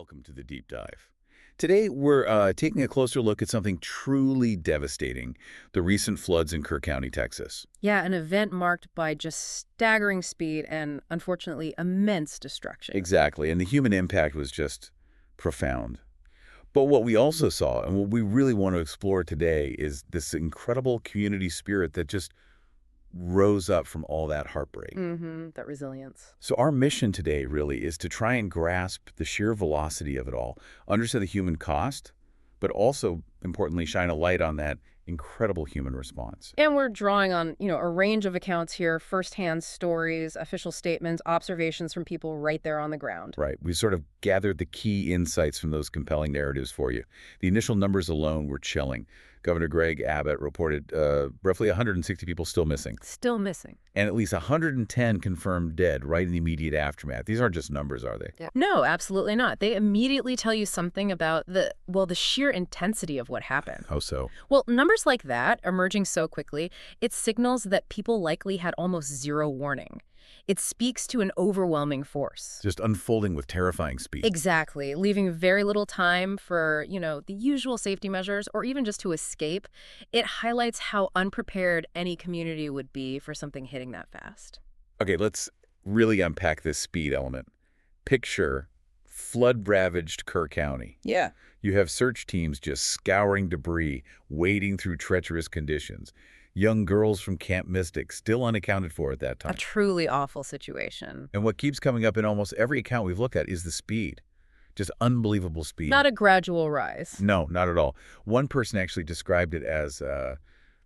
Welcome to the deep dive. Today, we're taking a closer look at something truly devastating, the recent floods in Kerr County, Texas. Yeah, an event marked by just staggering speed and, unfortunately, immense destruction. Exactly, and the human impact was just profound. But what we also saw, and what we really want to explore today, is this incredible community spirit that just rose up from all that heartbreak. That resilience. So our mission today really is to try and grasp the sheer velocity of it all, understand the human cost, but also, importantly, shine a light on that incredible human response. And we're drawing on, a range of accounts here, firsthand stories, official statements, observations from people right there on the ground. Right. We sort of gathered the key insights from those compelling narratives for you. The initial numbers alone were chilling. Governor Greg Abbott reported roughly 160 people still missing. Still missing. And at least 110 confirmed dead right in the immediate aftermath. These aren't just numbers, are they? Yeah. No, absolutely not. They immediately tell you something about the sheer intensity of what happened. How so? Well, numbers like that, emerging so quickly, it signals that people likely had almost zero warning. It speaks to an overwhelming force. Just unfolding with terrifying speed. Exactly, leaving very little time for, the usual safety measures or even just to escape. It highlights how unprepared any community would be for something hitting that fast. Okay, let's really unpack this speed element. Picture flood-ravaged Kerr County. Yeah. You have search teams just scouring debris, wading through treacherous conditions. Young girls from Camp Mystic still unaccounted for at that time. A truly awful situation. And what keeps coming up in almost every account we've looked at is the speed. Just unbelievable speed. Not a gradual rise. No, not at all. One person actually described it as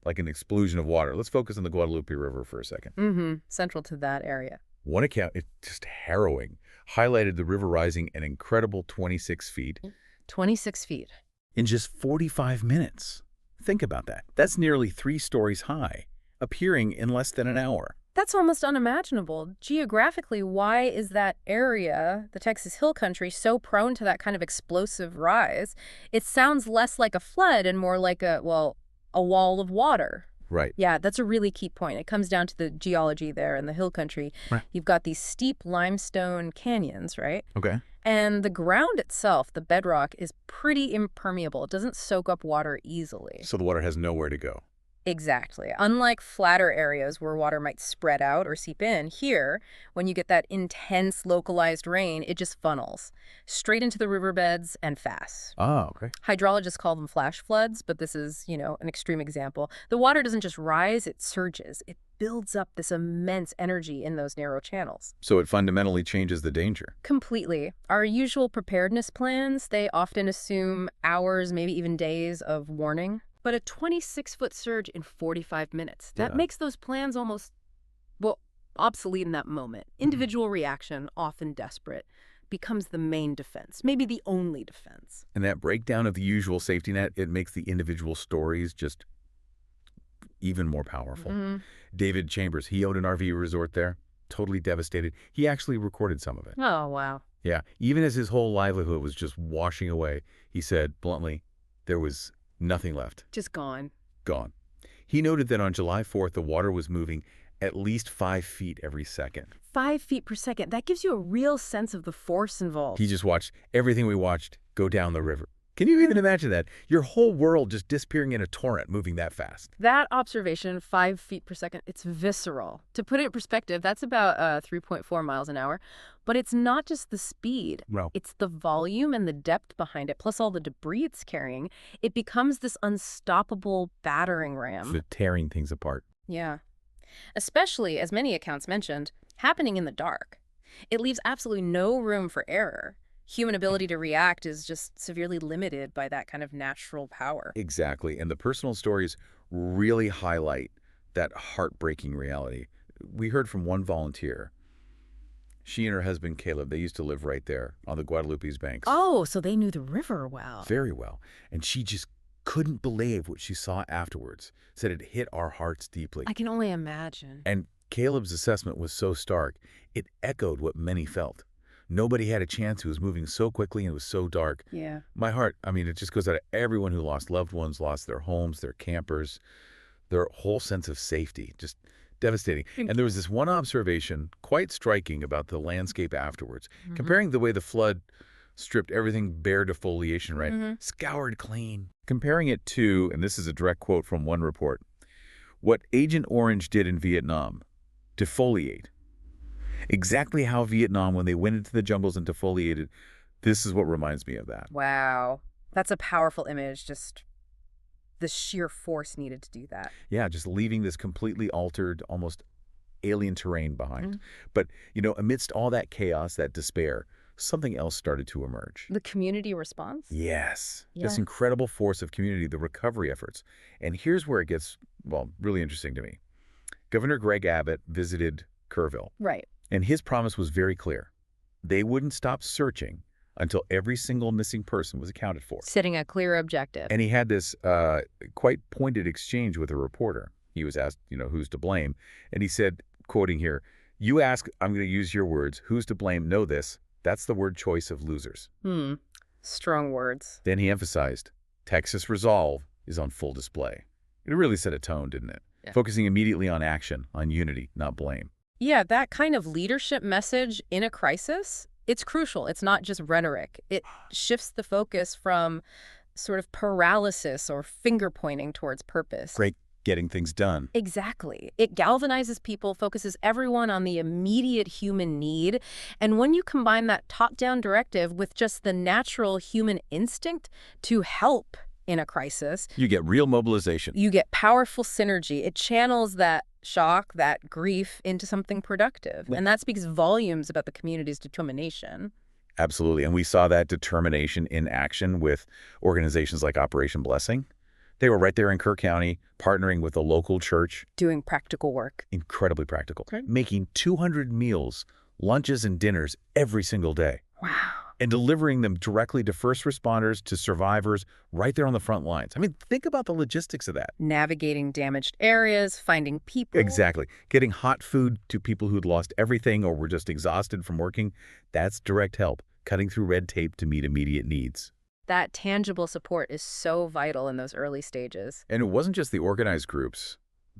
like an explosion of water. Let's focus on the Guadalupe River for a second. Central to that area. One account, it's just harrowing, highlighted the river rising an incredible 26 feet. 26 feet. In just 45 minutes. Think about that. That's nearly 3 stories high, appearing in less than an hour. That's almost unimaginable. Geographically, why is that area, the Texas Hill Country, so prone to that kind of explosive rise? It sounds less like a flood and more like a wall of water. Right. Yeah, that's a really key point. It comes down to the geology there in the hill country. Right. You've got these steep limestone canyons, right? Okay. And the ground itself, the bedrock, is pretty impermeable. It doesn't soak up water easily. So the water has nowhere to go. Exactly. Unlike flatter areas where water might spread out or seep in, here, when you get that intense localized rain, it just funnels straight into the riverbeds and fast. Ah, okay. Hydrologists call them flash floods, but this is, an extreme example. The water doesn't just rise, it surges. It builds up this immense energy in those narrow channels. So it fundamentally changes the danger. Completely. Our usual preparedness plans, they often assume hours, maybe even days of warning. But a 26-foot surge in 45 minutes, that makes those plans almost, obsolete in that moment. Individual reaction, often desperate, becomes the main defense, maybe the only defense. And that breakdown of the usual safety net, it makes the individual stories just even more powerful. David Chambers, he owned an RV resort there, totally devastated. He actually recorded some of it. Oh, wow. Yeah, even as his whole livelihood was just washing away, he said bluntly, there was nothing left. Just gone. Gone. He noted that on July 4th, the water was moving at least 5 feet every second. 5 feet per second. That gives you a real sense of the force involved. He just watched everything we watched go down the river. Can you even imagine that? Your whole world just disappearing in a torrent moving that fast. That observation, 5 feet per second, it's visceral. To put it in perspective, that's about 3.4 miles an hour. But it's not just the speed. No. It's the volume and the depth behind it, plus all the debris it's carrying. It becomes this unstoppable battering ram. The tearing things apart. Yeah. Especially, as many accounts mentioned, happening in the dark. It leaves absolutely no room for error. Human ability to react is just severely limited by that kind of natural power. Exactly. And the personal stories really highlight that heartbreaking reality. We heard from one volunteer. She and her husband, Caleb, they used to live right there on the Guadalupe's banks. Oh, so they knew the river well. Very well. And she just couldn't believe what she saw afterwards. Said it hit our hearts deeply. I can only imagine. And Caleb's assessment was so stark, it echoed what many felt. Nobody had a chance. It was moving so quickly and it was so dark. Yeah. My heart, it just goes out to everyone who lost loved ones, lost their homes, their campers, their whole sense of safety. Just devastating. And there was this one observation, quite striking, about the landscape afterwards, comparing the way the flood stripped everything bare to foliation, right? Hmm. Scoured clean. Comparing it to, and this is a direct quote from one report, what Agent Orange did in Vietnam, defoliate. Exactly how Vietnam, when they went into the jungles and defoliated, this is what reminds me of that. Wow. That's a powerful image. Just the sheer force needed to do that. Yeah, just leaving this completely altered, almost alien terrain behind. Mhm. But, amidst all that chaos, that despair, something else started to emerge. The community response? Yes, this Yeah. incredible force of community, the recovery efforts. And here's where it gets, well, really interesting to me. Governor Greg Abbott visited Kerrville, Right. and his promise was very clear. They wouldn't stop searching until every single missing person was accounted for. Setting a clear objective. And he had this quite pointed exchange with a reporter. He was asked, who's to blame. And he said, quoting here, "You ask, I'm going to use your words, who's to blame, know this. That's the word choice of losers." Strong words. Then he emphasized, Texas resolve is on full display. It really set a tone, didn't it? Yeah. Focusing immediately on action, on unity, not blame. Yeah, that kind of leadership message in a crisis, it's crucial. It's not just rhetoric. It shifts the focus from sort of paralysis or finger pointing towards purpose. Great getting things done. Exactly. It galvanizes people, focuses everyone on the immediate human need. And when you combine that top-down directive with just the natural human instinct to help in a crisis, You get real mobilization. you get powerful synergy. It channels that shock, that grief into something productive. And that speaks volumes about the community's determination. Absolutely. And we saw that determination in action with organizations like Operation Blessing. They were right there in Kerr County, partnering with a local church. Doing practical work. Incredibly practical. Okay. Making 200 meals, lunches and dinners every single day. Wow. And delivering them directly to first responders, to survivors, right there on the front lines. I mean, think about the logistics of that. Navigating damaged areas, finding people. Exactly. Getting hot food to people who'd lost everything or were just exhausted from working, that's direct help, cutting through red tape to meet immediate needs. That tangible support is so vital in those early stages. And it wasn't just the organized groups.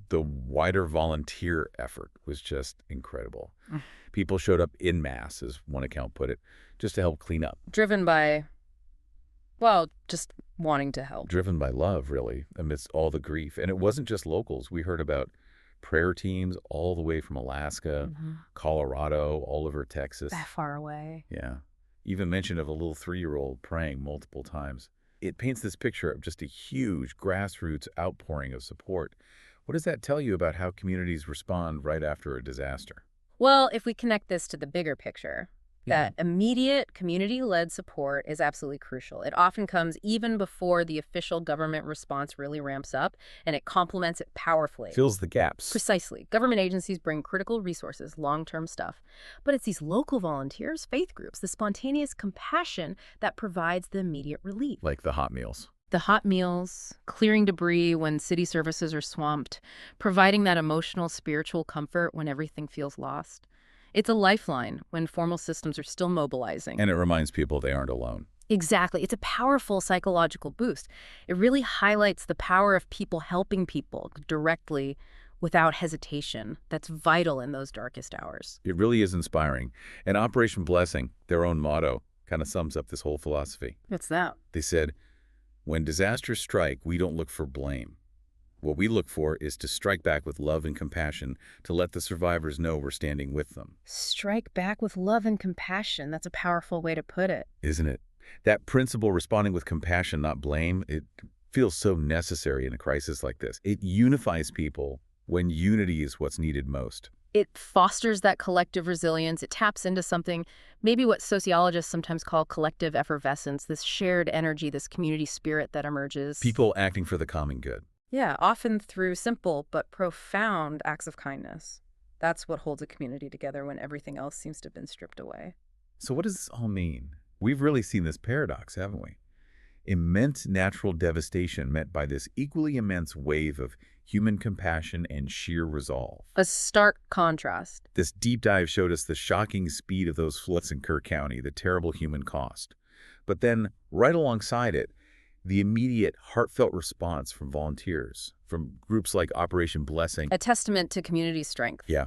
The wider volunteer effort was just incredible. People showed up en masse, as one account put it, just to help clean up. Driven by, well, just wanting to help. Driven by love, really, amidst all the grief. And it wasn't just locals. We heard about prayer teams all the way from Alaska, Colorado, all over Texas. That far away. Yeah. Even mention of a little 3-year-old praying multiple times. It paints this picture of just a huge grassroots outpouring of support. What does that tell you about how communities respond right after a disaster? Well, if we connect this to the bigger picture, that immediate community-led support is absolutely crucial. It often comes even before the official government response really ramps up, and it complements it powerfully. Fills the gaps. Precisely. Government agencies bring critical resources, long-term stuff. But it's these local volunteers, faith groups, the spontaneous compassion that provides the immediate relief. Like the hot meals. The hot meals, clearing debris when city services are swamped, providing that emotional, spiritual comfort when everything feels lost. It's a lifeline when formal systems are still mobilizing. And it reminds people they aren't alone. Exactly. It's a powerful psychological boost. It really highlights the power of people helping people directly without hesitation. That's vital in those darkest hours. It really is inspiring. And Operation Blessing, their own motto, kind of sums up this whole philosophy. What's that? They said, when disasters strike, we don't look for blame. What we look for is to strike back with love and compassion to let the survivors know we're standing with them. Strike back with love and compassion. That's a powerful way to put it. Isn't it? That principle, responding with compassion, not blame, it feels so necessary in a crisis like this. It unifies people when unity is what's needed most. It fosters that collective resilience. It taps into something, maybe what sociologists sometimes call collective effervescence, this shared energy, this community spirit that emerges. People acting for the common good. Yeah, often through simple but profound acts of kindness. That's what holds a community together when everything else seems to have been stripped away. So what does this all mean? We've really seen this paradox, haven't we? Immense natural devastation met by this equally immense wave of human compassion and sheer resolve. A stark contrast. This deep dive showed us the shocking speed of those floods in Kerr County, the terrible human cost. But then, right alongside it, the immediate, heartfelt response from volunteers, from groups like Operation Blessing. A testament to community strength. Yeah.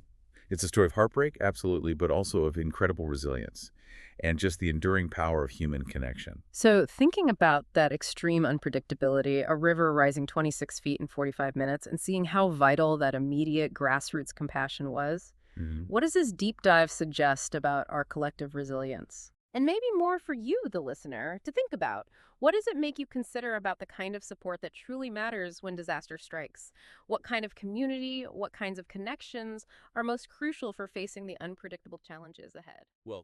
It's a story of heartbreak, absolutely, but also of incredible resilience. and just the enduring power of human connection. So, thinking about that extreme unpredictability, a river rising 26 feet in 45 minutes, and seeing how vital that immediate grassroots compassion was, Mhm. what does this deep dive suggest about our collective resilience? And maybe more for you, the listener, to think about. What does it make you consider about the kind of support that truly matters when disaster strikes? What kind of community, what kinds of connections are most crucial for facing the unpredictable challenges ahead? Well,